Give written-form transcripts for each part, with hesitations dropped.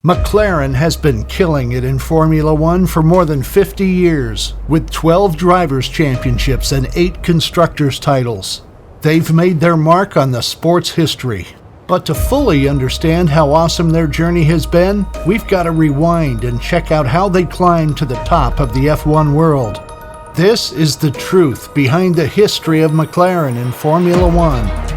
McLaren has been killing it in Formula One for more than 50 years, with 12 drivers' championships and 8 constructors' titles. They've made their mark on the sport's history. But to fully understand how awesome their journey has been, we've got to rewind and check out how they climbed to the top of the F1 world. This is the truth behind the history of McLaren in Formula One.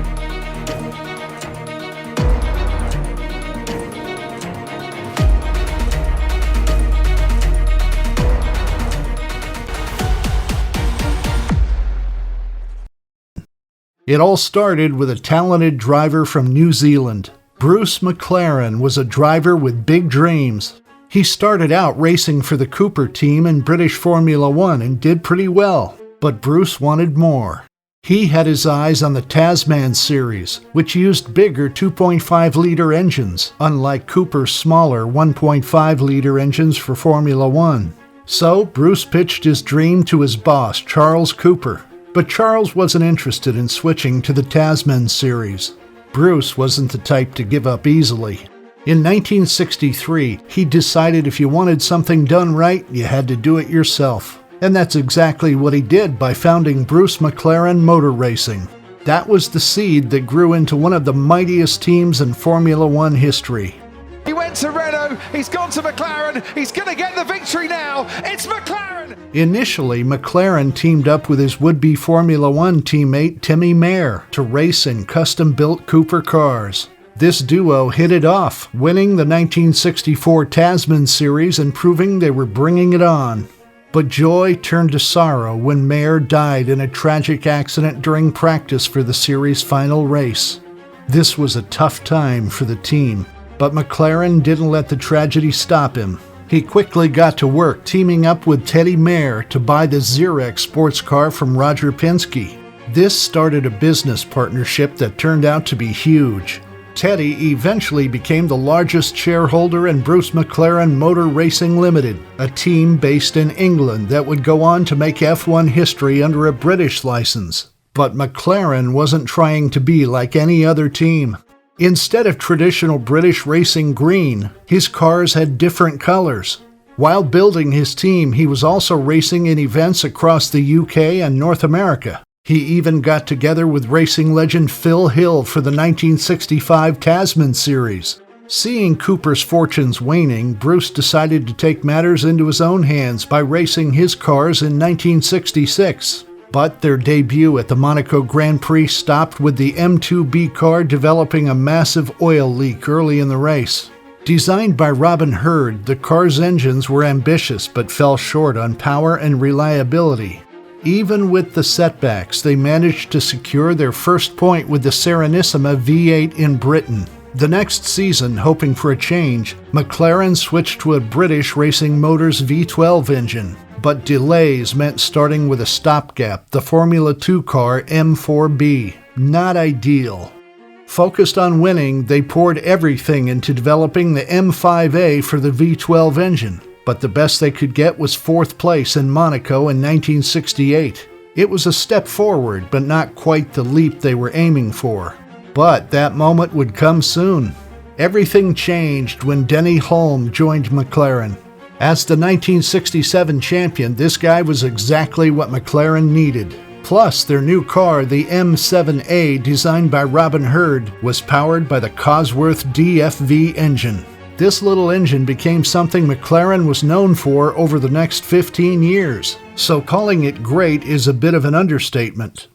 It all started with a talented driver from New Zealand. Bruce McLaren was a driver with big dreams. He started out racing for the Cooper team in British Formula One and did pretty well, but Bruce wanted more. He had his eyes on the Tasman series, which used bigger 2.5-liter engines, unlike Cooper's smaller 1.5-liter engines for Formula One. So Bruce pitched his dream to his boss, Charles Cooper. But Charles wasn't interested in switching to the Tasman series. Bruce wasn't the type to give up easily. In 1963, he decided if you wanted something done right, you had to do it yourself. And that's exactly what he did by founding Bruce McLaren Motor Racing. That was the seed that grew into one of the mightiest teams in Formula One history. He went to Renault, he's gone to McLaren, he's going to get the victory now, it's McLaren! Initially, McLaren teamed up with his would-be Formula One teammate Timmy Mayer to race in custom-built Cooper cars. This duo hit it off, winning the 1964 Tasman Series and proving they were bringing it on. But joy turned to sorrow when Mayer died in a tragic accident during practice for the series' final race. This was a tough time for the team. But McLaren didn't let the tragedy stop him. He quickly got to work teaming up with Teddy Mayer to buy the Xerox sports car from Roger Penske. This started a business partnership that turned out to be huge. Teddy eventually became the largest shareholder in Bruce McLaren Motor Racing Limited, a team based in England that would go on to make F1 history under a British license. But McLaren wasn't trying to be like any other team. Instead of traditional British racing green, his cars had different colors. While building his team, he was also racing in events across the UK and North America. He even got together with racing legend Phil Hill for the 1965 Tasman Series. Seeing Cooper's fortunes waning, Bruce decided to take matters into his own hands by racing his cars in 1966. But their debut at the Monaco Grand Prix stopped with the M2B car developing a massive oil leak early in the race. Designed by Robin Hurd, the car's engines were ambitious but fell short on power and reliability. Even with the setbacks, they managed to secure their first point with the Serenissima V8 in Britain. The next season, hoping for a change, McLaren switched to a British Racing Motors V12 engine. But delays meant starting with a stopgap, the Formula 2 car M4B. Not ideal. Focused on winning, they poured everything into developing the M5A for the V12 engine. But the best they could get was 4th place in Monaco in 1968. It was a step forward, but not quite the leap they were aiming for. But that moment would come soon. Everything changed when Denny Hulme joined McLaren. As the 1967 champion, this guy was exactly what McLaren needed. Plus, their new car, the M7A, designed by Robin Hurd, was powered by the Cosworth DFV engine. This little engine became something McLaren was known for over the next 15 years, so calling it great is a bit of an understatement.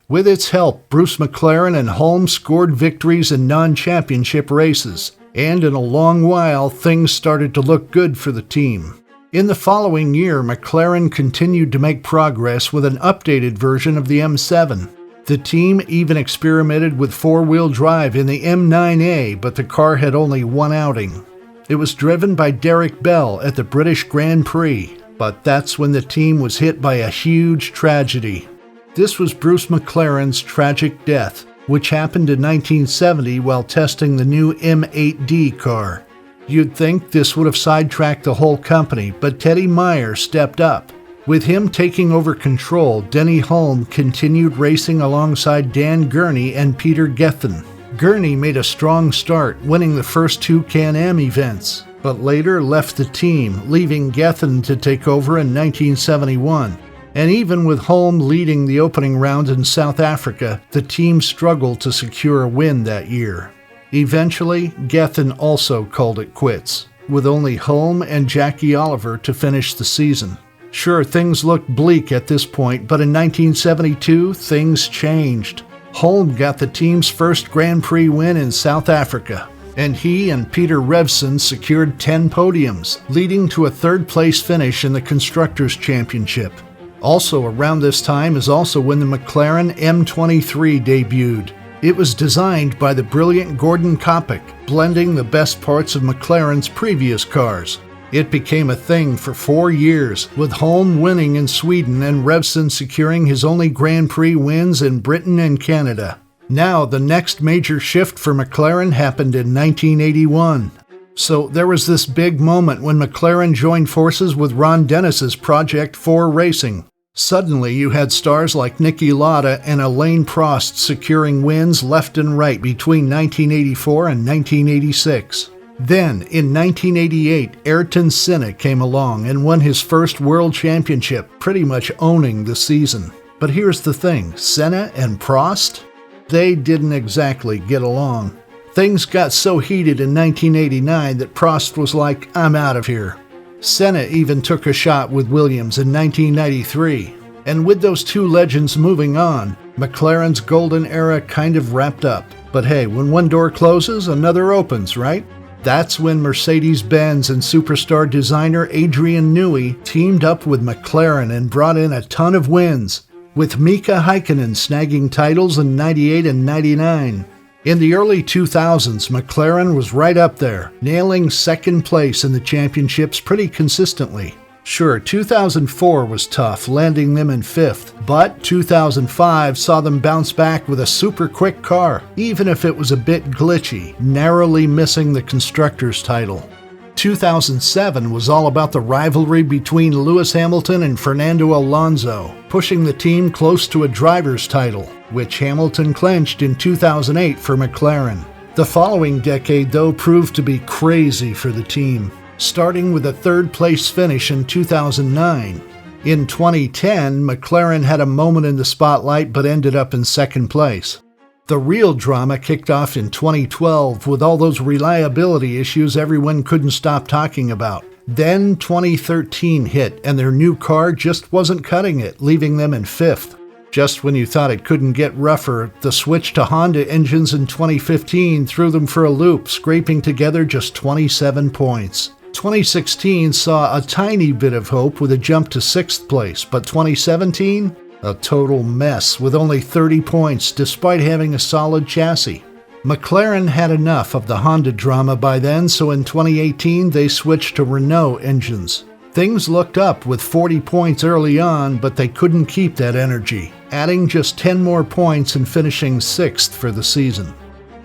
With its help, Bruce McLaren and Hulme scored victories in non-championship races. And in a long while, things started to look good for the team. In the following year, McLaren continued to make progress with an updated version of the M7. The team even experimented with four-wheel drive in the M9A, but the car had only one outing. It was driven by Derek Bell at the British Grand Prix, but that's when the team was hit by a huge tragedy. This was Bruce McLaren's tragic death, which happened in 1970 while testing the new M8D car. You'd think this would have sidetracked the whole company, but Teddy Mayer stepped up. With him taking over control, Denny Hulme continued racing alongside Dan Gurney and Peter Gethin. Gurney made a strong start, winning the first two Can-Am events. but later left the team, leaving Gethin to take over in 1971. And even with Holm leading the opening round in South Africa, the team struggled to secure a win that year. Eventually, Gethin also called it quits, with only Holm and Jackie Oliver to finish the season. Sure, things looked bleak at this point, but in 1972, things changed. Holm got the team's first Grand Prix win in South Africa, and he and Peter Revson secured 10 podiums, leading to a third-place finish in the Constructors' Championship. Also around this time is also when the McLaren M23 debuted. It was designed by the brilliant Gordon Kopic, blending the best parts of McLaren's previous cars. It became a thing for 4 years, with Holm winning in Sweden and Revson securing his only Grand Prix wins in Britain and Canada. Now, the next major shift for McLaren happened in 1981. So there was this big moment when McLaren joined forces with Ron Dennis's Project 4 Racing. Suddenly, you had stars like Niki Lauda and Alain Prost securing wins left and right between 1984 and 1986. Then, in 1988, Ayrton Senna came along and won his first world championship, pretty much owning the season. But here's the thing, Senna and Prost? They didn't exactly get along. Things got so heated in 1989 that Prost was like, I'm out of here. Senna even took a shot with Williams in 1993. And with those two legends moving on, McLaren's golden era kind of wrapped up. But hey, when one door closes, another opens, right? That's when Mercedes-Benz and superstar designer Adrian Newey teamed up with McLaren and brought in a ton of wins, with Mika Häkkinen snagging titles in 98 and 99. In the early 2000s, McLaren was right up there, nailing second place in the championships pretty consistently. Sure, 2004 was tough, landing them in fifth, but 2005 saw them bounce back with a super quick car, even if it was a bit glitchy, narrowly missing the Constructors' title. 2007 was all about the rivalry between Lewis Hamilton and Fernando Alonso, pushing the team close to a driver's title, which Hamilton clinched in 2008 for McLaren. The following decade, though, proved to be crazy for the team, starting with a third-place finish in 2009. In 2010, McLaren had a moment in the spotlight but ended up in second place. The real drama kicked off in 2012 with all those reliability issues everyone couldn't stop talking about. Then 2013 hit and their new car just wasn't cutting it, leaving them in fifth. Just when you thought it couldn't get rougher, the switch to Honda engines in 2015 threw them for a loop, scraping together just 27 points. 2016 saw a tiny bit of hope with a jump to 6th place, but 2017? A total mess with only 30 points despite having a solid chassis. McLaren had enough of the Honda drama by then, so in 2018 they switched to Renault engines. Things looked up with 40 points early on, but they couldn't keep that energy, adding just 10 more points and finishing 6th for the season.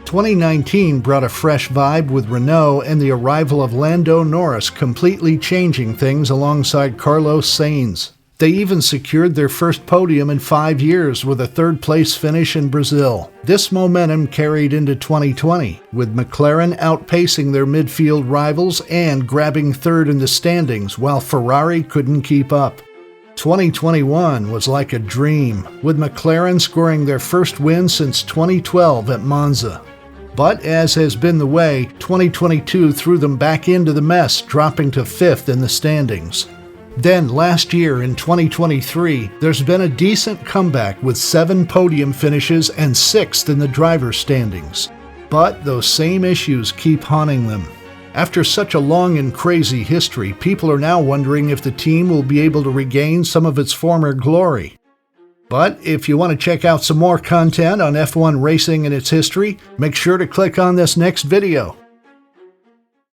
2019 brought a fresh vibe with Renault and the arrival of Lando Norris completely changing things alongside Carlos Sainz. They even secured their first podium in 5 years with a third-place finish in Brazil. This momentum carried into 2020, with McLaren outpacing their midfield rivals and grabbing third in the standings while Ferrari couldn't keep up. 2021 was like a dream, with McLaren scoring their first win since 2012 at Monza. But as has been the way, 2022 threw them back into the mess, dropping to 5th in the standings. Then last year in 2023, there's been a decent comeback with 7 podium finishes and 6th in the driver's standings. But those same issues keep haunting them. After such a long and crazy history, people are now wondering if the team will be able to regain some of its former glory. But if you want to check out some more content on F1 racing and its history, make sure to click on this next video.